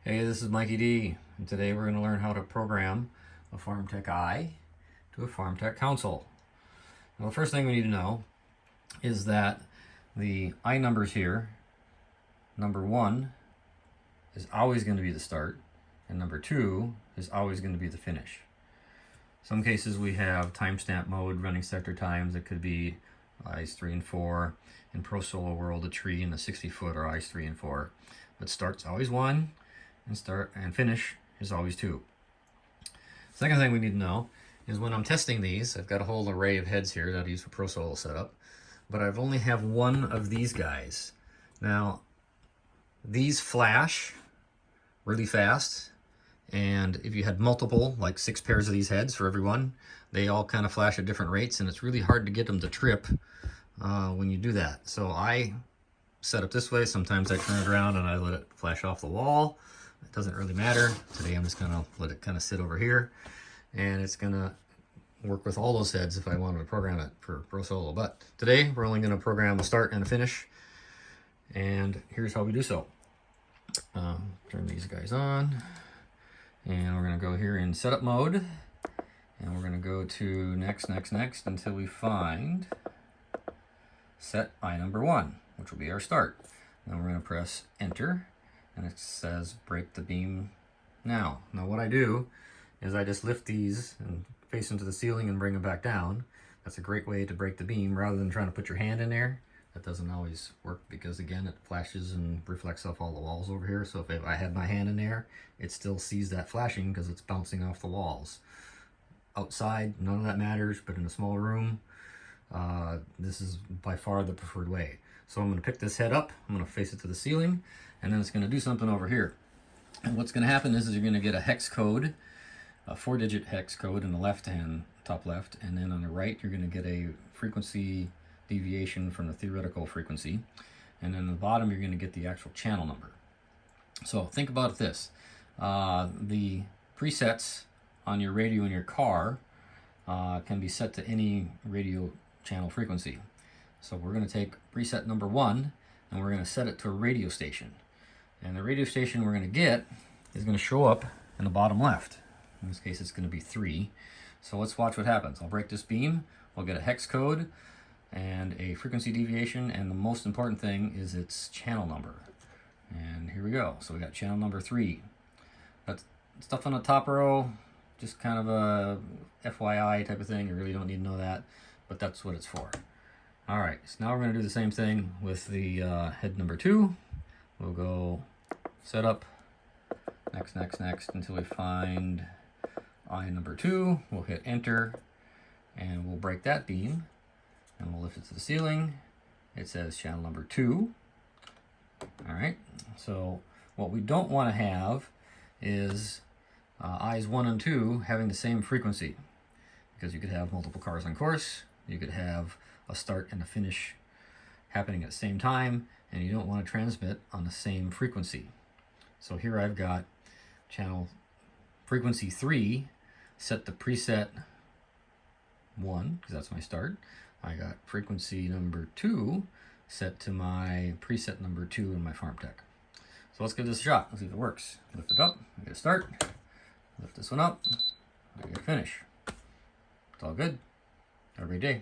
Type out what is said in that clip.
Hey, this is MykieD, and today we're going to learn how to program a farmtek I to a farmtek console. Now, the first thing we need to know is that the I numbers here, number 1 is always going to be the start, and number 2 is always going to be the finish. Some cases we have timestamp mode, running sector times. It could be I's 3 and 4. In Pro Solo World, a tree and a 60-foot are I's 3 and 4. But start's always 1. And start and finish is always 2. Second thing we need to know is when I'm testing these, I've got a whole array of heads here that I use for Pro Solo setup, but I've only have one of these guys. Now, these flash really fast, and if you had multiple, like 6 pairs of these heads for every one, they all kind of flash at different rates, and it's really hard to get them to trip when you do that. So I set up this way. Sometimes I turn it around and I let it flash off the wall. It doesn't really matter. Today I'm just going to let it kind of sit over here, and it's going to work with all those heads if I wanted to program it for Pro Solo. But today we're only going to program a start and a finish, and here's how we do so. Turn these guys on, and we're going to go here in setup mode, and we're going to go to next until we find set I number 1, which will be our start. Then we're going to press enter, and it says break the beam now. Now what I do is I just lift these and face them to the ceiling and bring them back down. That's a great way to break the beam rather than trying to put your hand in there. That doesn't always work because, again, it flashes and reflects off all the walls over here. So if I had my hand in there, it still sees that flashing because it's bouncing off the walls. Outside, none of that matters, but in a small room, this is by far the preferred way. So I'm going to pick this head up, I'm going to face it to the ceiling, and then it's going to do something over here. And what's going to happen is you're going to get a hex code, a 4-digit hex code in the left-hand top left, and then on the right you're going to get a frequency deviation from the theoretical frequency, and then on the bottom you're going to get the actual channel number. So think about this. The presets on your radio in your car can be set to any radio channel frequency. So we're going to take preset number 1 and we're going to set it to a radio station. And the radio station we're going to get is going to show up in the bottom left. In this case, it's going to be 3. So let's watch what happens. I'll break this beam. We'll get a hex code and a frequency deviation. And the most important thing is its channel number. And here we go. So we got channel number 3. That stuff on the top row, just kind of a FYI type of thing. You really don't need to know that, but that's what it's for. All right, so now we're going to do the same thing with the head number 2. We'll go set up, next until we find I number 2. We'll hit enter, and we'll break that beam, and we'll lift it to the ceiling. It says channel number 2. All right, so what we don't want to have is I's 1 and 2 having the same frequency, because you could have multiple cars on course, you could have a start and a finish happening at the same time, and you don't want to transmit on the same frequency. So here I've got channel frequency 3 set to preset 1, because that's my start. I got frequency number 2 set to my preset number 2 in my farmtek. So let's give this a shot. Let's see if it works. Lift it up, get a start. Lift this one up, I get a finish. It's all good. Have a great day.